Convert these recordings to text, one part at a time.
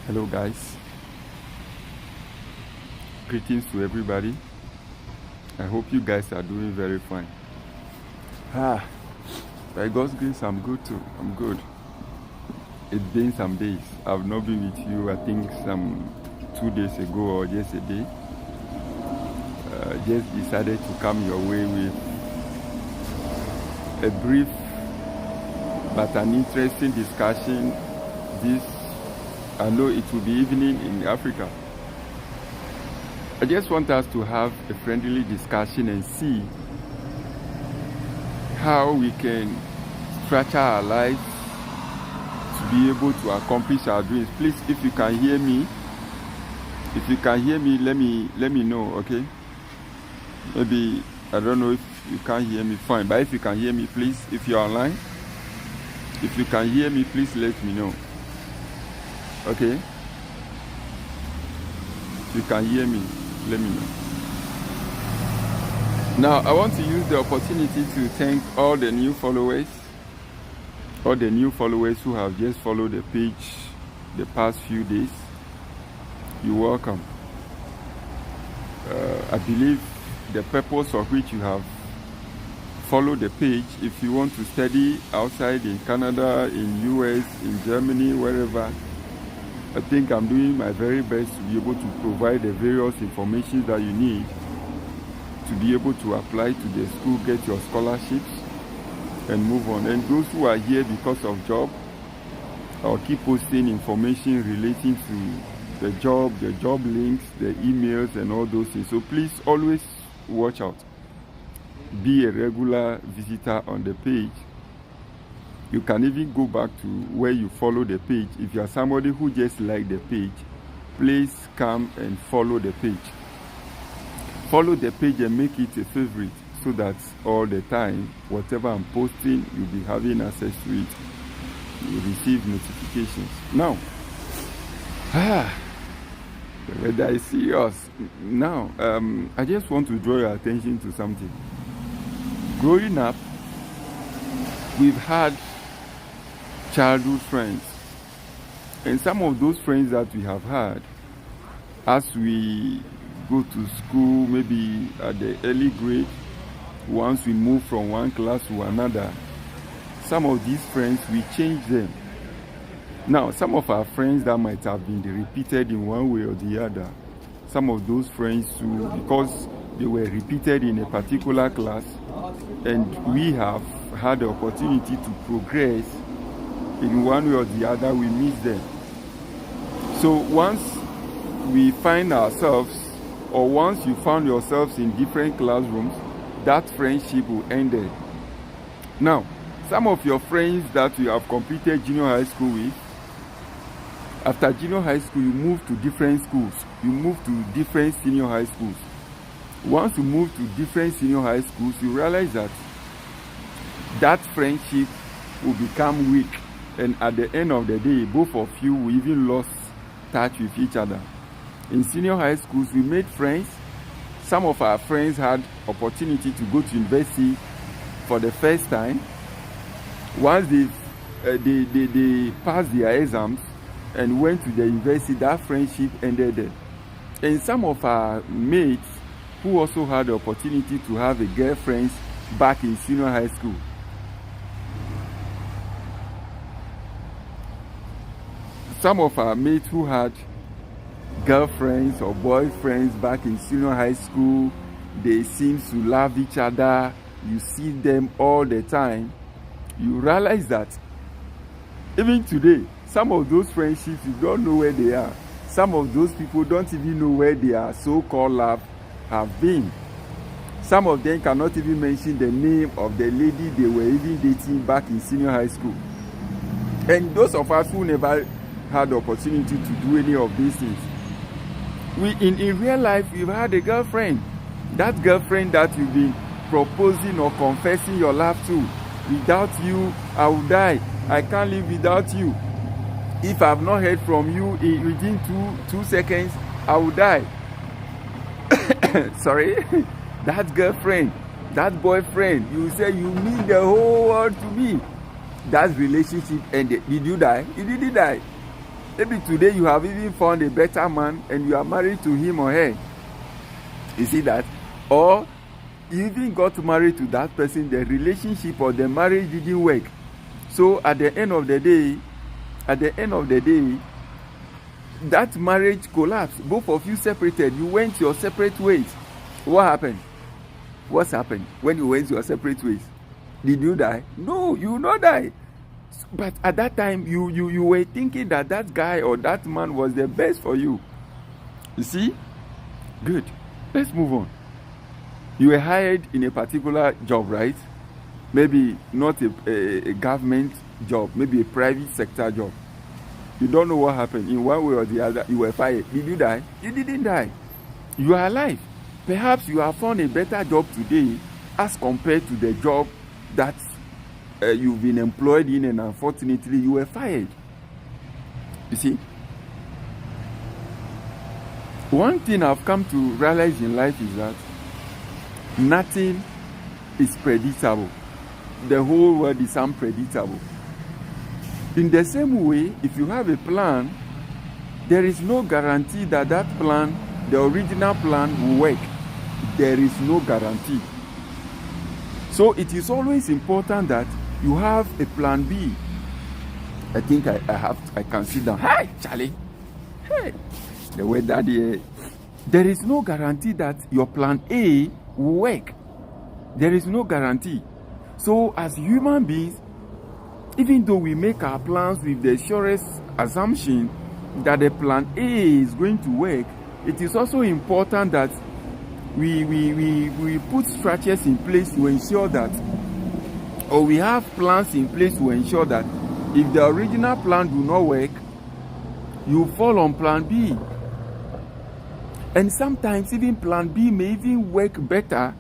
Hello guys, greetings to everybody. I hope you guys are doing very fine. By God's grace, I'm good too. I'm good. It's been some days. I've not been with you, I think some 2 days ago or yesterday. Just decided to come your way with a brief but an interesting discussion. I know it will be evening in Africa. I just want us to have a friendly discussion and see how we can structure our lives to be able to accomplish our dreams. Please, if you can hear me, let me know, okay? Maybe, I don't know if you can't hear me, fine. But if you can hear me, please, if you're online, if you can hear me, please let me know. Okay? If you can hear me, let me know. Now, I want to use the opportunity to thank all the new followers who have just followed the page the past few days. You're welcome. I believe the purpose of which you have followed the page, if you want to study outside in Canada, in US, in Germany, wherever, I think I'm doing my very best to be able to provide the various information that you need to be able to apply to the school, get your scholarships, and move on. And those who are here because of job, I'll keep posting information relating to the job links, the emails, and all those things. So please always watch out. Be a regular visitor on the page. You can even go back to where you follow the page. If you are somebody who just liked the page, please come and follow the page. Follow the page and make it a favorite so that all the time, whatever I'm posting, you'll be having access to it. You receive notifications. Now, whether it's serious. Now, I just want to draw your attention to something. Growing up, we've had childhood friends, and some of those friends that we have had, as we go to school, maybe at the early grade, once we move from one class to another, some of these friends, we change them. Now, some of our friends that might have been repeated in one way or the other, some of those friends too, because they were repeated in a particular class, and we have had the opportunity to progress in one way or the other, we miss them. So once we find ourselves, or once you found yourselves in different classrooms, that friendship will end there. Now, some of your friends that you have completed junior high school with, after junior high school, you move to different schools. You move to different senior high schools. Once you move to different senior high schools, you realize that that friendship will become weak. And at the end of the day, both of you will even lost touch with each other. In senior high schools, we made friends. Some of our friends had opportunity to go to university for the first time. Once they passed their exams and went to the university, that friendship ended there. And some of our mates who also had the opportunity to have a girlfriend back in senior high school, some of our mates who had girlfriends or boyfriends back in senior high school, they seem to love each other. You see them all the time. You realize that even today, some of those friendships, you don't know where they are. Some of those people don't even know where their so-called love have been. Some of them cannot even mention the name of the lady they were even dating back in senior high school. And those of us who never had the opportunity to do any of these things, we in real life, we've had a girlfriend. That girlfriend that you've been proposing or confessing your love to. Without you, I will die. I can't live without you. If I've not heard from you within two seconds, I will die. Sorry? That girlfriend, that boyfriend, you say you mean the whole world to me. That relationship ended. Did you die? You didn't die. Maybe today you have even found a better man and you are married to him or her. You see that? Or you even got married to that person, the relationship or the marriage didn't work. So at the end of the day, that marriage collapsed. Both of you separated. You went your separate ways. What happened? What's happened when you went your separate ways? Did you die? No, you will not die. But at that time, you were thinking that guy or that man was the best for you. You see? Good. Let's move on. You were hired in a particular job, right? Maybe not a government job, maybe a private sector job. You don't know what happened. In one way or the other, you were fired. Did you die? You didn't die. You are alive. Perhaps you have found a better job today as compared to the job that you've been employed in, and unfortunately you were fired. You see? One thing I've come to realize in life is that nothing is predictable. The whole world is unpredictable. In the same way, if you have a plan, there is no guarantee that plan, the original plan, will work. There is no guarantee. So it is always important that you have a plan B. I think I can sit down. Hi, Charlie. Hey, the way daddy. There is no guarantee that your plan A will work. There is no guarantee. So as human beings, even though we make our plans with the surest assumption that the plan A is going to work, it is also important that we put structures in place to ensure that, or we have plans in place to ensure that if the original plan do not work, you fall on plan B. And sometimes even plan B may even work better,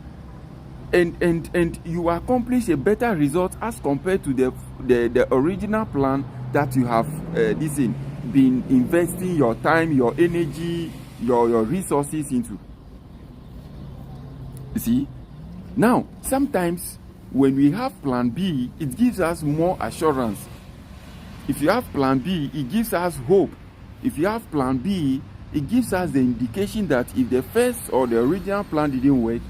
and you accomplish a better result as compared to the original plan that you have been investing your time, your energy, your resources into. You see? Now, sometimes when we have plan B, it gives us more assurance. If you have plan B, it gives us hope. If you have plan B, it gives us the indication that if the first or the original plan didn't work,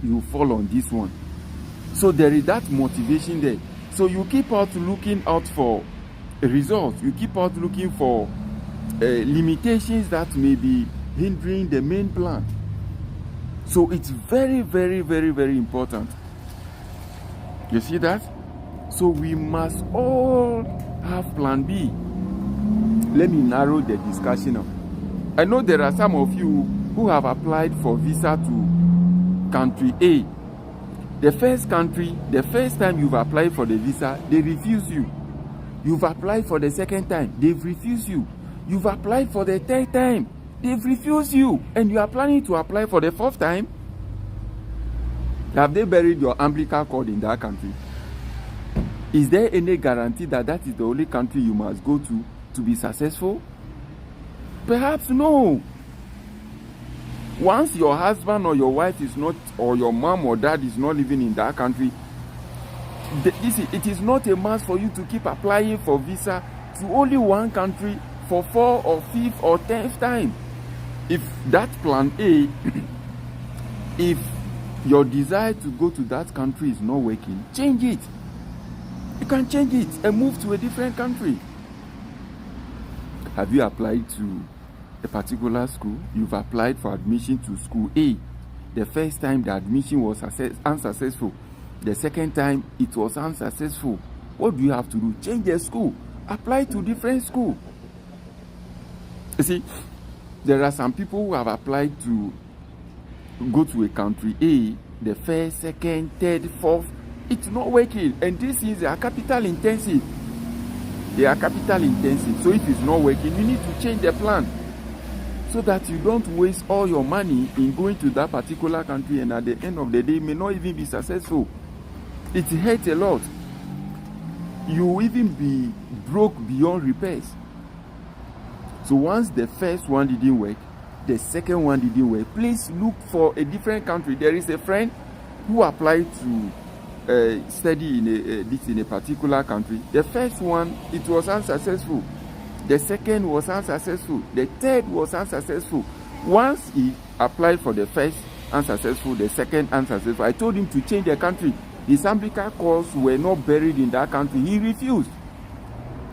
you fall on this one. So there is that motivation there. So you keep out looking out for a result. You keep out looking for limitations that may be hindering the main plan. So it's very, very, very, very important. You see that? So we must all have plan B. Let me narrow the discussion now. I know there are some of you who have applied for visa to country A. The first time you've applied for the visa, they refuse you. You've applied for the second time, they've refused you. You've applied for the third time, they've refused you. And you are planning to apply for the fourth time? Have they buried your umbilical cord in that country? Is there any guarantee that is the only country you must go to be successful? Perhaps no. Once your husband or your wife is not, or your mom or dad is not living in that country, it is not a must for you to keep applying for visa to only one country for 4th or 5th or 10th time. If that plan A, if your desire to go to that country is not working, change it. You can change it and move to a different country. Have you applied to a particular school? You've applied for admission to school A. The first time the admission was unsuccessful. The second time it was unsuccessful. What do you have to do? Change the school. Apply to different school. You see, there are some people who have applied to go to a country A, the first, second, third, fourth. It's not working. And these things are capital intensive. They are capital intensive. So if it's not working, you need to change the plan so that you don't waste all your money in going to that particular country, and at the end of the day may not even be successful. It hurts a lot. You will even be broke beyond repairs. So once the first one didn't work, the second one didn't work, please look for a different country. There is a friend who applied to study in a particular country. The first one, it was unsuccessful. The second was unsuccessful. The third was unsuccessful. Once he applied for the first unsuccessful, the second unsuccessful, I told him to change the country. His umbilical cords were not buried in that country. He refused.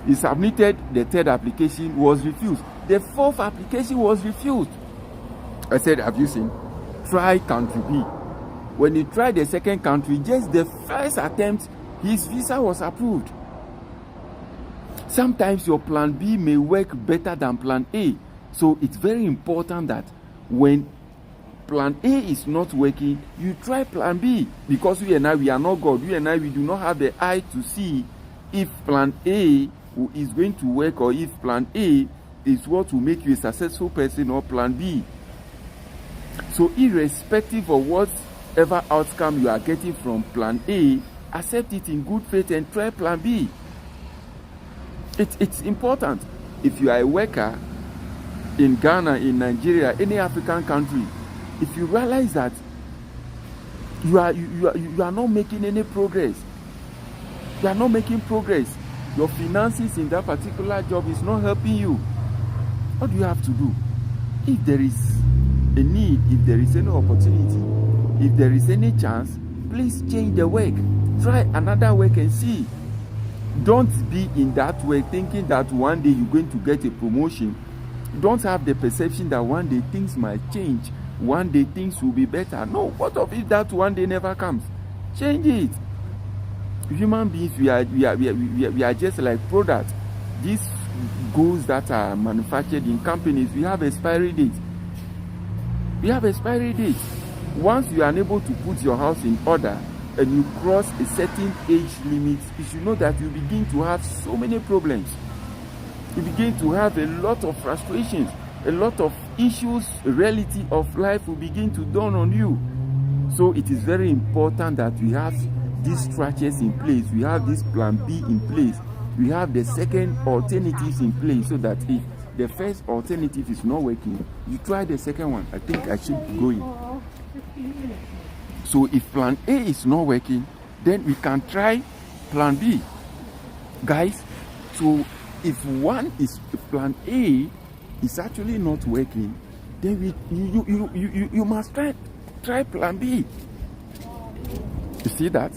He submitted the third application, was refused. The fourth application was refused. I said, have you seen? Try country B. When he tried the second country, just the first attempt, his visa was approved. Sometimes your plan B may work better than plan A. So it's very important that when plan A is not working, you try plan B. Because we and I, we are not God. We and I, we do not have the eye to see if plan A is going to work or if plan A is what will make you a successful person or plan B. So irrespective of whatever outcome you are getting from plan A, accept it in good faith and try plan B. It's important. If you are a worker in Ghana, in Nigeria, any African country, if you realize that you are not making any progress, you are not making progress, your finances in that particular job is not helping you, what do you have to do? If there is a need, if there is any opportunity, if there is any chance, please change the work. Try another work and see. Don't be in that way thinking that one day you're going to get a promotion. Don't have the perception that one day things might change. One day things will be better. No, what of it that one day never comes? Change it. Human beings, we are just like products. These goods that are manufactured in companies, we have expiry date. We have expiry date. Once you are unable to put your house in order and you cross a certain age limit, you should know that you begin to have so many problems. You begin to have a lot of frustrations, a lot of issues, reality of life will begin to dawn on you. So it is very important that we have these structures in place. We have this plan B in place. We have the second alternatives in place so that if the first alternative is not working, you try the second one. I think I should be going. So if plan A is not working, then we can try plan B. Guys, so if plan A is actually not working, then you must try plan B. You see that?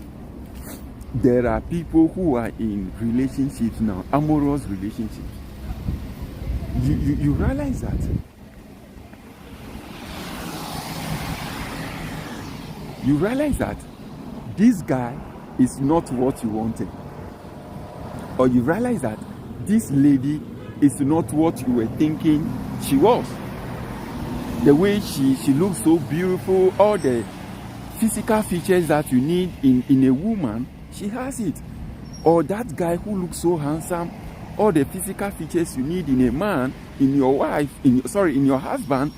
There are people who are in relationships now, amorous relationships. You realize that? You realize that this guy is not what you wanted. Or you realize that this lady is not what you were thinking she was. The way she looks so beautiful, all the physical features that you need in a woman, she has it. Or that guy who looks so handsome, all the physical features you need in a man, in your wife, in your husband,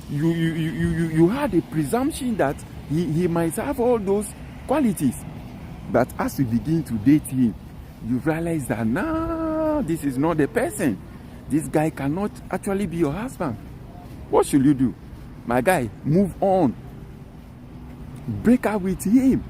you had a presumption that he might have all those qualities. But as you begin to date him, you realize that this is not the person. This guy cannot actually be your husband. What should you do? My guy, move on. Break up with him.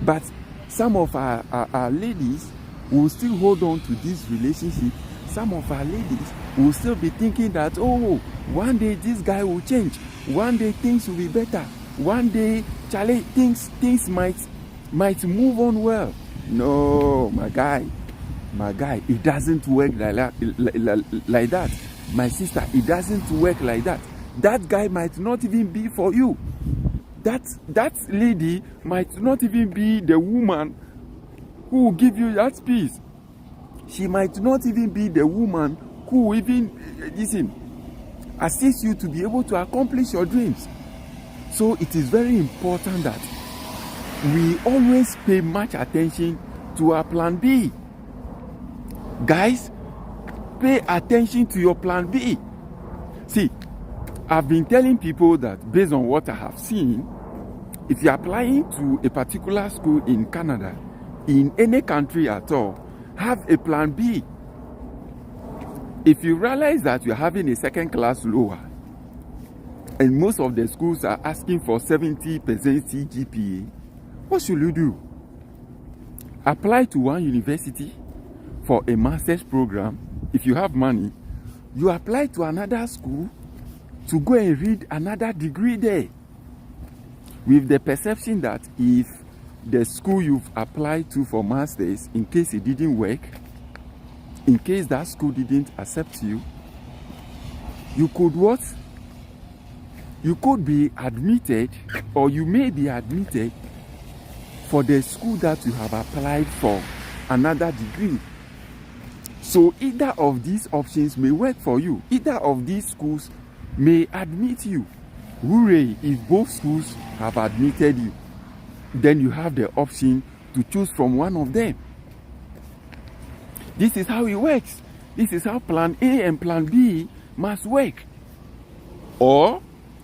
But some of our ladies will still hold on to this relationship. Some of our ladies will still be thinking that, one day this guy will change. One day things will be better. One day, Charlie, things might move on well. No, my guy, it doesn't work like that. My sister, it doesn't work like that. That guy might not even be for you. That lady might not even be the woman who will give you that peace. She might not even be the woman who will even assist you to be able to accomplish your dreams. So it is very important that we always pay much attention to our plan B. Guys, pay attention to your plan B. See, I've been telling people that based on what I have seen, if you're applying to a particular school in Canada, in any country at all, have a plan B. If you realize that you're having a second class lower, and most of the schools are asking for 70% CGPA, what should you do? Apply to one university for a master's program if you have money, you apply to another school to go and read another degree there, with the perception that if the school you've applied to for masters, in case it didn't work, in case that school didn't accept you, you could what? You could be admitted, or you may be admitted for the school that you have applied for another degree. So either of these options may work for you. Either of these schools may admit you. Hooray, if both schools have admitted you, then you have the option to choose from one of them. This is how it works. This is how plan A and plan B must work. Or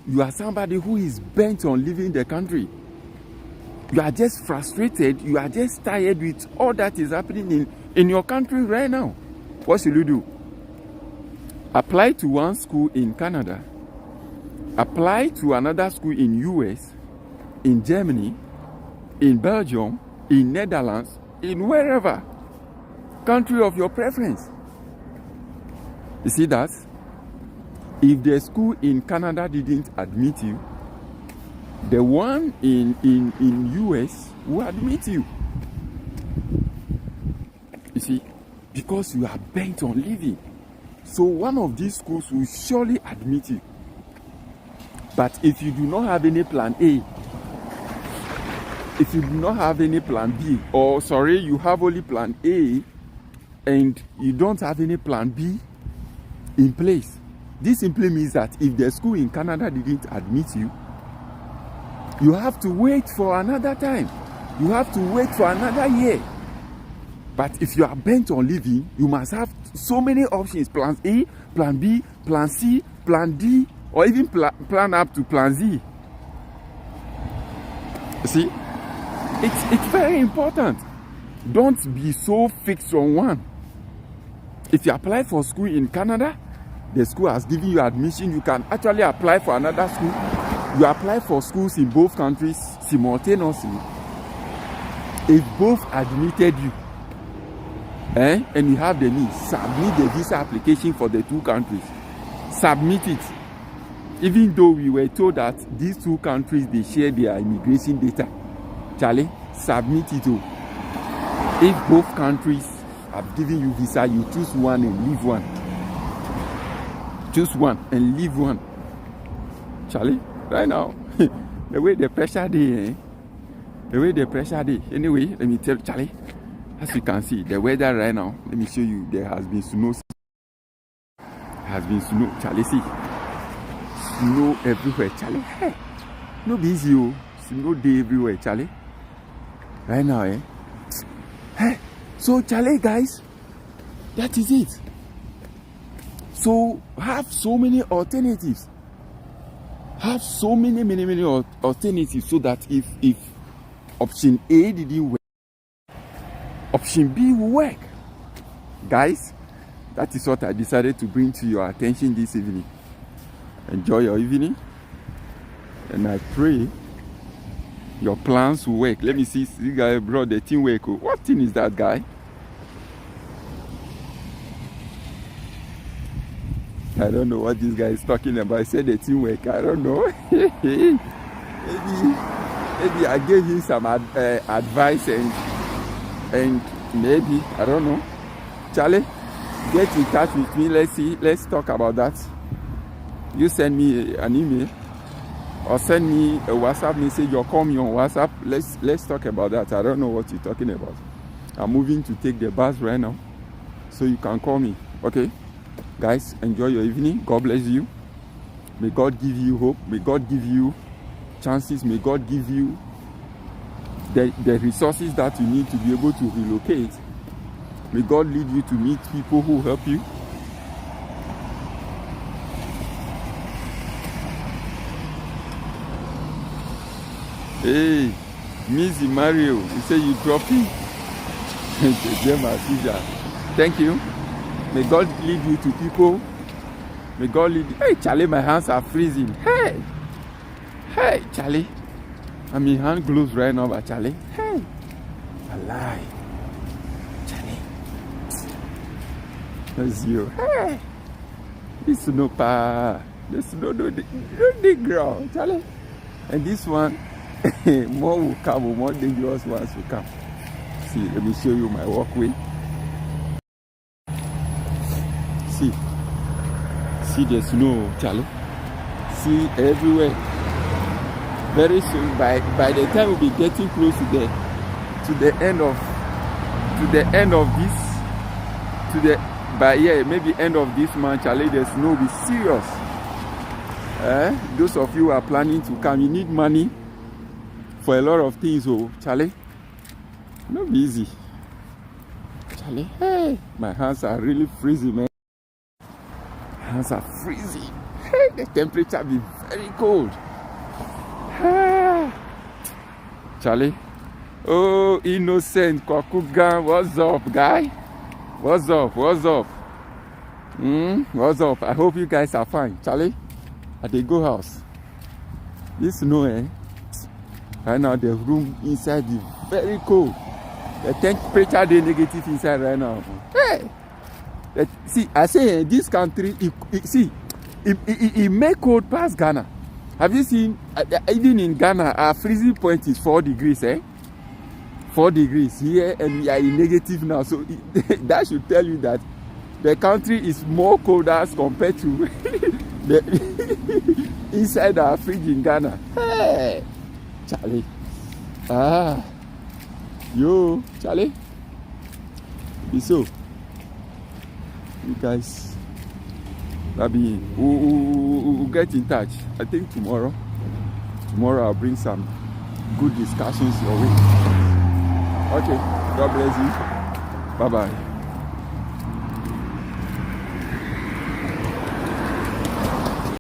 you are somebody who is bent on leaving the country. You are just frustrated. You are just tired with all that is happening in your country right now. What should you do? Apply to one school in Canada. Apply to another school in US, in Germany, in Belgium, in Netherlands, in wherever. Country of your preference. You see that? If the school in Canada didn't admit you, the one in US will admit you. You see, because you are bent on leaving. So one of these schools will surely admit you. But if you do not have any plan A, if you do not have any plan B, or sorry, you have only plan A and you don't have any plan B in place, this simply means that if the school in Canada didn't admit you, you have to wait for another time. You have to wait for another year. But if you are bent on leaving, you must have so many options. Plan A, plan B, plan C, plan D, or even plan up to plan Z. You see, it's very important. Don't be so fixed on one. If you apply for school in Canada, the school has given you admission, you can actually apply for another school. You apply for schools in both countries simultaneously. If both admitted you, and you have the need, submit the visa application for the two countries. Submit it. Even though we were told that these two countries, they share their immigration data. Charlie, submit it too. If both countries have given you visa, you choose one and leave one. Choose one and leave one. Charlie, right now, the way the pressure day, the way the pressure day. Anyway, let me tell you, Charlie, as you can see, the weather right now, let me show you, there has been snow. Charlie, see. Snow everywhere, Charlie. Hey, no busy, oh. Snow day everywhere, Charlie. Right now, Hey, so Charlie, guys, that is it. So have so many alternatives. Have so many alternatives, so that if option A didn't work, option B will work. Guys, that is what I decided to bring to your attention this evening. Enjoy your evening, and I pray your plans will work. Let me see, this guy brought the team work. What thing is that, guy? I don't know what this guy is talking about. I said the teamwork. I don't know. maybe I gave him some advice and maybe, I don't know. Charlie, get in touch with me. Let's see. Let's talk about that. You send me an email or send me a WhatsApp message or call me on WhatsApp. Let's talk about that. I don't know what you're talking about. I'm moving to take the bus right now, so you can call me. Okay? Guys, enjoy your evening. God bless you. May God give you hope. May God give you chances. May God give you the resources that you need to be able to relocate. May God lead you to meet people who help you. Hey, Missy Mario, you say you dropping? Thank you. May God lead you to people. May God lead you. Hey, Charlie, my hands are freezing. Hey, Charlie. I'm in hand gloves right now, but Charlie. Hey, alive. Charlie. That's you. Hey, this snow pa. The snow no dig ground, Charlie. And this one, more will come, more dangerous ones will come. See, let me show you my walkway. See the snow, Charlie. See everywhere. Very soon, by the time we'll be getting close to the end of this, maybe end of this month, Charlie, the snow will be serious. Those of you who are planning to come, you need money for a lot of things, oh, Charlie. Not be easy. Charlie, hey, my hands are really freezing, man. Hands are freezing. Hey, the temperature be very cold. Charlie. Oh, innocent Kwakugan, what's up, guy? What's up? What's up? I hope you guys are fine, Charlie. At the go house. This snow, right now the room inside is very cold. The temperature is negative inside right now. Hey, see, I say this country, it make cold past Ghana. Have you seen? Even in Ghana, our freezing point is 4 degrees. 4 degrees here, and we are in negative now. So that should tell you that the country is more colder as compared to the inside our fridge in Ghana. Hey, Charlie. Yo, Charlie. So, you guys, we'll get in touch. I think tomorrow I'll bring some good discussions your way. Okay, God bless you. Bye-bye.